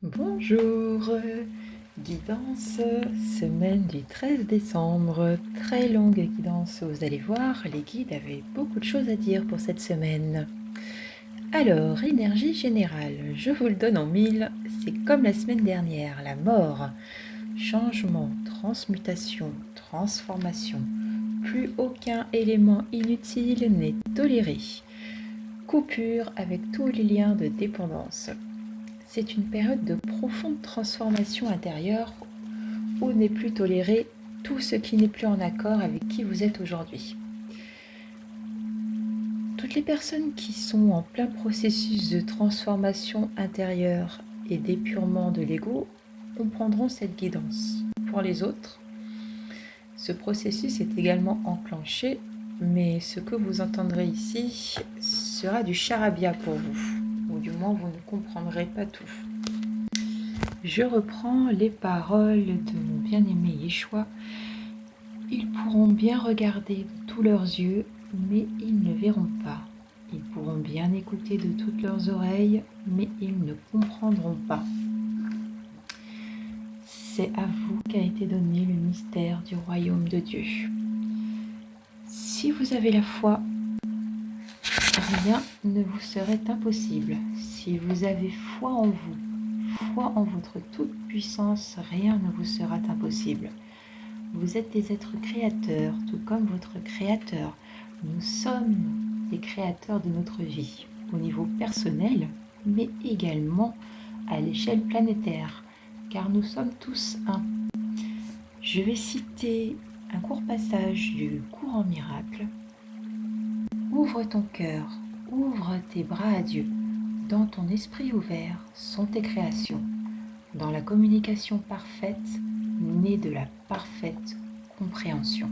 Bonjour, guidance, semaine du 13 décembre, très longue guidance, vous allez voir, les guides avaient beaucoup de choses à dire pour cette semaine. Alors, énergie générale, je vous le donne en mille, c'est comme la semaine dernière, la mort, changement, transmutation, transformation, plus aucun élément inutile n'est toléré, coupure avec tous les liens de dépendance. C'est une période de profonde transformation intérieure où n'est plus toléré tout ce qui n'est plus en accord avec qui vous êtes aujourd'hui. Toutes les personnes qui sont en plein processus de transformation intérieure et d'épurement de l'ego comprendront cette guidance. Pour les autres, ce processus est également enclenché, mais ce que vous entendrez ici sera du charabia pour vous, ou du moins vous ne comprendrez pas tout. Je reprends les paroles de mon bien-aimé Yeshua. Ils pourront bien regarder de tous leurs yeux, mais ils ne verront pas. Ils pourront bien écouter de toutes leurs oreilles, mais ils ne comprendront pas. C'est à vous qu'a été donné le mystère du royaume de Dieu. Si vous avez la foi, rien ne vous serait impossible. Si vous avez foi en vous, foi en votre toute-puissance, rien ne vous sera impossible. Vous êtes des êtres créateurs, tout comme votre créateur. Nous sommes des créateurs de notre vie, au niveau personnel, mais également à l'échelle planétaire, car nous sommes tous un. Je vais citer un court passage du courant miracle. Ouvre ton cœur, ouvre tes bras à Dieu. Dans ton esprit ouvert sont tes créations. Dans la communication parfaite, née de la parfaite compréhension.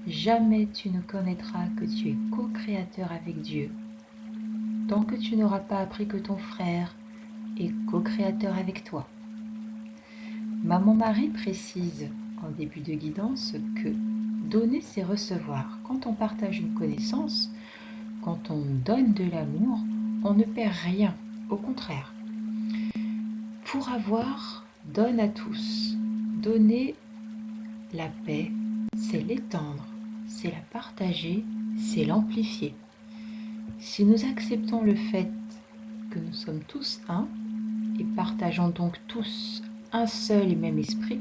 Jamais tu ne connaîtras que tu es co-créateur avec Dieu, tant que tu n'auras pas appris que ton frère est co-créateur avec toi. Maman Marie précise en début de guidance que donner c'est recevoir. Quand on partage une connaissance, quand on donne de l'amour, on ne perd rien, au contraire. Pour avoir, donne à tous. Donner la paix, c'est l'étendre, c'est la partager, c'est l'amplifier. Si nous acceptons le fait que nous sommes tous un et partageons donc tous un seul et même esprit,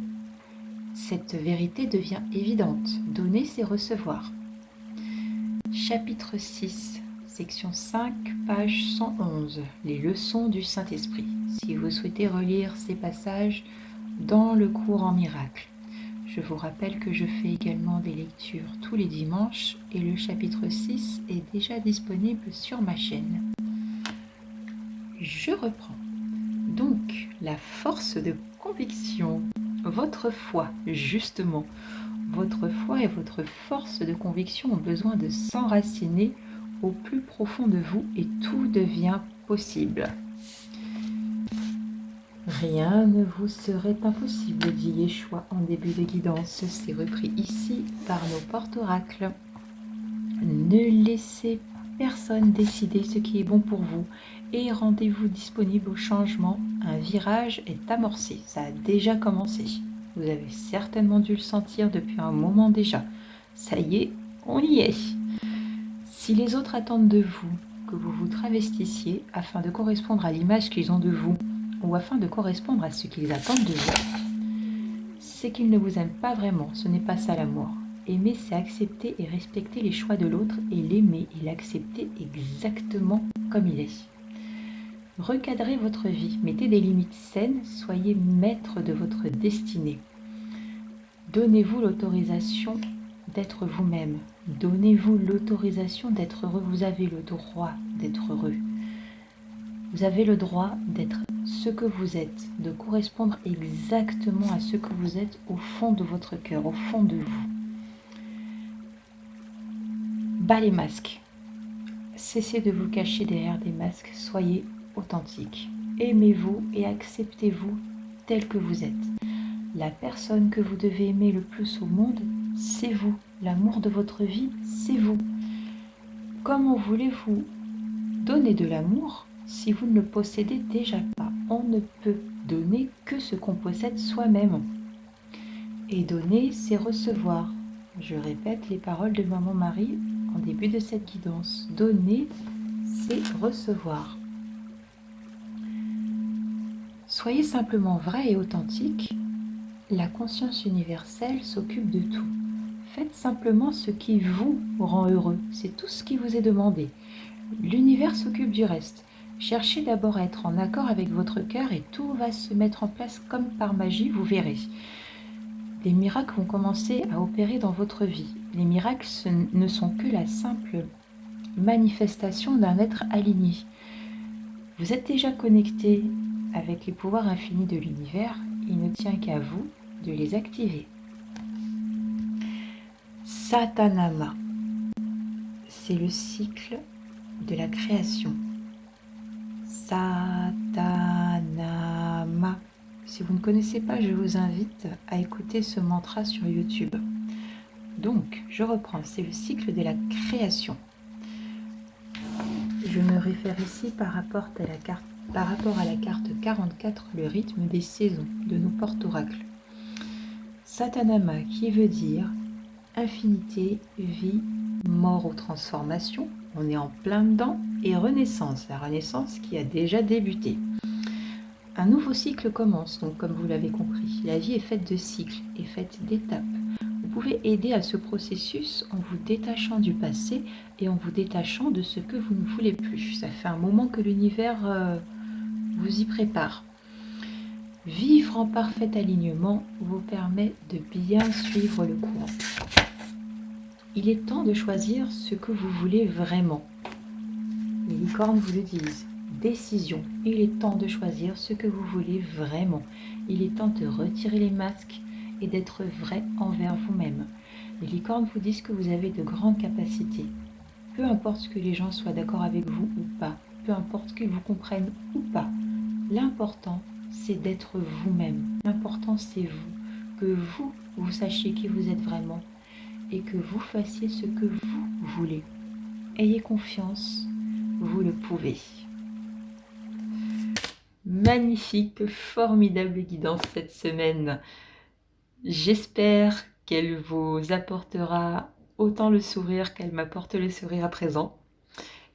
cette vérité devient évidente. Donner, c'est recevoir. Chapitre 6, section 5, page 111, les leçons du Saint-Esprit. Si vous souhaitez relire ces passages dans le cours en miracle. Je vous rappelle que je fais également des lectures tous les dimanches et le chapitre 6 est déjà disponible sur ma chaîne. Je reprends. Donc, la force de conviction, votre foi, justement, votre foi et votre force de conviction ont besoin de s'enraciner au plus profond de vous et tout devient possible. Rien ne vous serait impossible, dit Yeshua en début de guidance. C'est repris ici par nos porte-oracles. Ne laissez personne décider ce qui est bon pour vous et rendez-vous disponible au changement. Un virage est amorcé. Ça a déjà commencé. Vous avez certainement dû le sentir depuis un moment déjà. Ça y est, on y est. Si les autres attendent de vous que vous vous travestissiez afin de correspondre à l'image qu'ils ont de vous, ou afin de correspondre à ce qu'ils attendent de vous, c'est qu'ils ne vous aiment pas vraiment, ce n'est pas ça l'amour. Aimer, c'est accepter et respecter les choix de l'autre et l'aimer et l'accepter exactement comme il est. Recadrez votre vie, mettez des limites saines, soyez maître de votre destinée. Donnez-vous l'autorisation d'être vous-même. Donnez-vous l'autorisation d'être heureux. Vous avez le droit d'être heureux. Vous avez le droit d'être ce que vous êtes, de correspondre exactement à ce que vous êtes au fond de votre cœur, au fond de vous. Bas les masques. Cessez de vous cacher derrière des masques, soyez authentique. Aimez-vous et acceptez-vous tel que vous êtes. La personne que vous devez aimer le plus au monde, c'est vous. L'amour de votre vie, c'est vous. Comment voulez-vous donner de l'amour si vous ne le possédez déjà pas. On ne peut donner que ce qu'on possède soi-même. Et donner, c'est recevoir. Je répète les paroles de Maman Marie en début de cette guidance. Donner, c'est recevoir. Soyez simplement vrai et authentique. La conscience universelle s'occupe de tout. Faites simplement ce qui vous rend heureux. C'est tout ce qui vous est demandé. L'univers s'occupe du reste. Cherchez d'abord à être en accord avec votre cœur et tout va se mettre en place comme par magie, vous verrez. Des miracles vont commencer à opérer dans votre vie. Les miracles ne sont que la simple manifestation d'un être aligné. Vous êtes déjà connecté avec les pouvoirs infinis de l'univers, il ne tient qu'à vous de les activer. Satanama, c'est le cycle de la création. Satanama. Si vous ne connaissez pas, je vous invite à écouter ce mantra sur YouTube. Donc, je reprends, c'est le cycle de la création. Je me réfère ici par rapport à la carte 44, le rythme des saisons de nos porte-oracles. Satanama qui veut dire infinité, vie, mort ou transformation, on est en plein dedans, et renaissance, la renaissance qui a déjà débuté. Un nouveau cycle commence, donc comme vous l'avez compris, la vie est faite de cycles, est faite d'étapes. Vous pouvez aider à ce processus en vous détachant du passé et en vous détachant de ce que vous ne voulez plus. Ça fait un moment que l'univers vous y prépare. Vivre en parfait alignement vous permet de bien suivre le courant. Il est temps de choisir ce que vous voulez vraiment. Les licornes vous le disent. Décision. Il est temps de choisir ce que vous voulez vraiment. Il est temps de retirer les masques et d'être vrai envers vous-même. Les licornes vous disent que vous avez de grandes capacités. Peu importe ce que les gens soient d'accord avec vous ou pas, peu importe qu'ils vous comprennent ou pas, l'important c'est d'être vous-même. L'important c'est vous, que vous sachiez qui vous êtes vraiment et que vous fassiez ce que vous voulez. Ayez confiance, vous le pouvez. Magnifique, formidable guidance cette semaine. J'espère qu'elle vous apportera autant le sourire qu'elle m'apporte le sourire à présent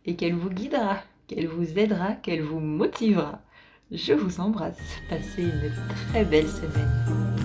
et qu'elle vous guidera, qu'elle vous aidera, qu'elle vous motivera. Je vous embrasse. Passez une très belle semaine.